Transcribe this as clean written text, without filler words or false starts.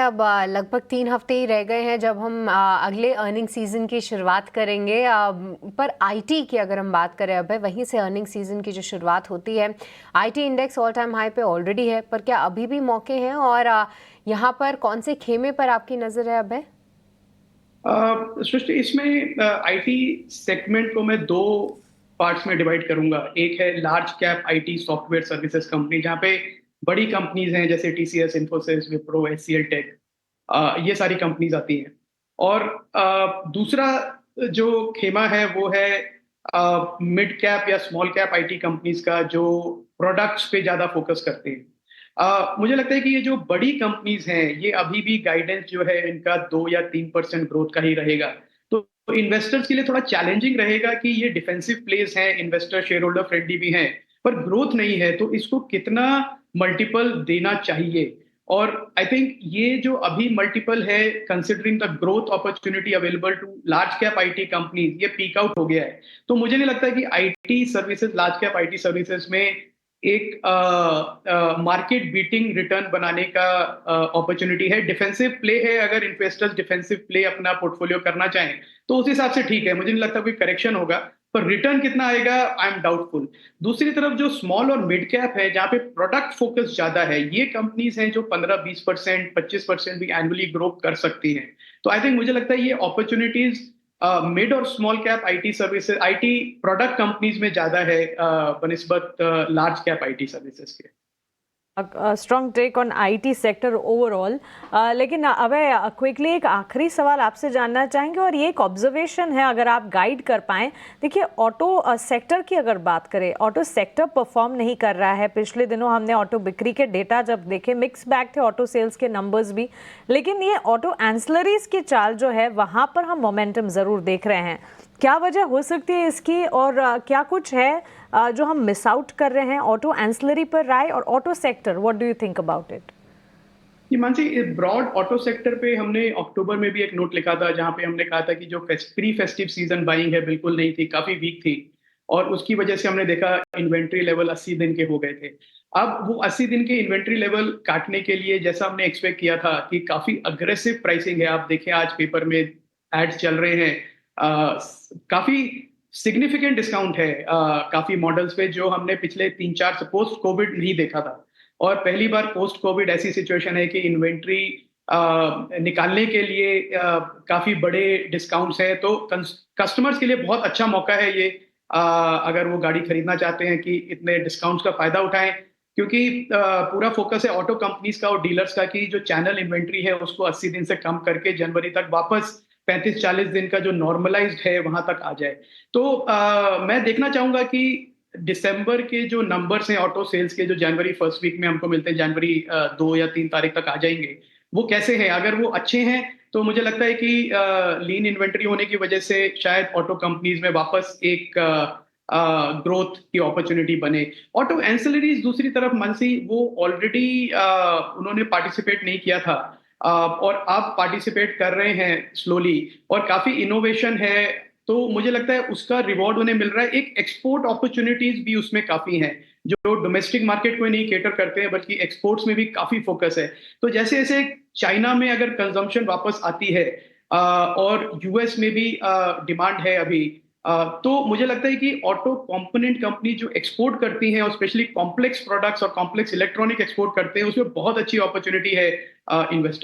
अब लगभग 3 हफ्ते ही रह गए हैं जब हम अगले अर्निंग सीज़न की शुरुआत करेंगे। पर आईटी की अगर हम बात करें अभय, वहीं से अर्निंग सीज़न की जो शुरुआत होती है, IT index all time high पे ऑलरेडी है, पर क्या अभी भी मौके हैं और यहाँ पर कौन से खेमे पर आपकी नज़र है अभय? सृष्टि, इसमें आईटी सेगमेंट को मैं दो पार्ट्स में डिवाइड करूंगा। एक है large cap IT software services company, जहाँ पे बड़ी कंपनीज हैं जैसे TCS, Infosys, Wipro, HCL tech, ये सारी कंपनीज आती हैं। और दूसरा जो खेमा है वो है मिड कैप या स्मॉल कैप आईटी कंपनीज का, जो प्रोडक्ट्स पे ज्यादा फोकस करते हैं। मुझे लगता है कि ये जो बड़ी कंपनीज हैं, ये अभी भी गाइडेंस जो है इनका 2 या 3% ग्रोथ का ही रहेगा। तो इन्वेस्टर्स के लिए थोड़ा चैलेंजिंग रहेगा कि ये डिफेंसिव प्लेस हैं, इन्वेस्टर शेयर होल्डर फ्रेंडली भी हैं, पर ग्रोथ नहीं है, तो इसको कितना मल्टीपल देना चाहिए। और आई थिंक ये जो अभी मल्टीपल है, considering the growth opportunity available to large cap IT companies, ये पीक आउट हो गया है। तो मुझे नहीं लगता कि IT services, large cap IT services में एक मार्केट बीटिंग रिटर्न बनाने का अपॉर्चुनिटी है। डिफेंसिव प्ले है, अगर इन्वेस्टर्स डिफेंसिव प्ले अपना पोर्टफोलियो करना चाहें तो उस हिसाब से ठीक है, मुझे नहीं लगता कोई करेक्शन होगा। पर रिटर्न कितना आएगा, आई एम डाउटफुल। दूसरी तरफ जो स्मॉल और मिड कैप है, जहां पे प्रोडक्ट फोकस ज्यादा है, ये कंपनीज हैं जो 15-20%, 25% भी एनुअली ग्रो कर सकती हैं। तो आई थिंक मुझे लगता है ये अपॉर्चुनिटीज मिड और small cap IT services, IT product companies में ज्यादा है बनिस्बत लार्ज कैप आईटी सर्विसेज के। Strong take on IT sector overall. लेकिन अभय, क्विकली एक आखिरी सवाल आपसे जानना चाहेंगे, और ये एक ऑब्जर्वेशन है, अगर आप गाइड कर पाएँ। देखिए, ऑटो सेक्टर की अगर बात करें, ऑटो सेक्टर परफॉर्म नहीं कर रहा है। पिछले दिनों हमने ऑटो बिक्री के डेटा जब देखे, मिक्स बैग थे ऑटो सेल्स के नंबर्स भी, लेकिन ये ऑटो एंसिलरीज की चाल जो है, वहाँ पर हम मोमेंटम ज़रूर देख रहे हैं। क्या वजह हो सकती है इसकी, और क्या कुछ है जो हम मिस आउट कर रहे हैं ऑटो एंसिलरी पर? राय और auto sector, what do you think about it? ये मानसी, ब्रॉड ऑटो सेक्टर पे हमने अक्टूबर में भी एक नोट लिखा था, जहां पे हमने कहा था कि जो प्री फेस्टिव सीजन बाइंग है बिल्कुल नहीं थी, काफी वीक थी। और उसकी वजह से हमने देखा इन्वेंट्री लेवल 80 दिन के हो गए थे। अब वो 80 दिन के इन्वेंट्री लेवल काटने के लिए, जैसा हमने एक्सपेक्ट किया था कि काफी अग्रेसिव प्राइसिंग है, आप देखें आज पेपर में एड्स चल रहे हैं, काफी सिग्निफिकेंट डिस्काउंट है काफी मॉडल्स पे, जो हमने पिछले 3-4 से पोस्ट कोविड नहीं देखा था। और पहली बार पोस्ट कोविड ऐसी सिचुएशन है कि इन्वेंट्री निकालने के लिए काफी बड़े डिस्काउंट्स हैं। तो कस्टमर्स के लिए बहुत अच्छा मौका है ये, अगर वो गाड़ी खरीदना चाहते हैं कि इतने डिस्काउंट्स का फायदा उठाएं। क्योंकि पूरा फोकस है ऑटो कंपनीज का और डीलर्स का कि जो चैनल इन्वेंट्री है उसको 80 दिन से कम करके जनवरी तक वापस 35-40 दिन का जो नॉर्मलाइज्ड है वहां तक आ जाए। तो मैं देखना चाहूंगा कि दिसंबर के जो नंबर्स हैं ऑटो सेल्स के, जो जनवरी फर्स्ट वीक में हमको मिलते हैं, जनवरी 2 या 3 तारीख तक आ जाएंगे, वो कैसे हैं। अगर वो अच्छे हैं तो मुझे लगता है कि लीन इन्वेंट्री होने की वजह से शायद ऑटो कंपनीज में वापस एक ग्रोथ की अपॉर्चुनिटी बने। ऑटो एंसिलरीज दूसरी तरफ मनसी, वो ऑलरेडी उन्होंने पार्टिसिपेट नहीं किया था, और अब पार्टिसिपेट कर रहे हैं स्लोली, और काफी इनोवेशन है। तो मुझे लगता है उसका रिवॉर्ड उन्हें मिल रहा है। एक एक्सपोर्ट अपॉर्चुनिटीज भी उसमें काफी हैं, जो डोमेस्टिक मार्केट को नहीं केटर करते हैं बल्कि एक्सपोर्ट्स में भी काफी फोकस है। तो जैसे जैसे चाइना में अगर कंजम्पशन वापस आती है, और यूएस में भी डिमांड है अभी, तो मुझे लगता है कि ऑटो कंपोनेंट कंपनी जो एक्सपोर्ट करती हैं, और स्पेशली कॉम्प्लेक्स प्रोडक्ट्स और कॉम्प्लेक्स इलेक्ट्रॉनिक एक्सपोर्ट करते हैं, उसमें बहुत अच्छी अपॉर्चुनिटी है इन्वेस्टर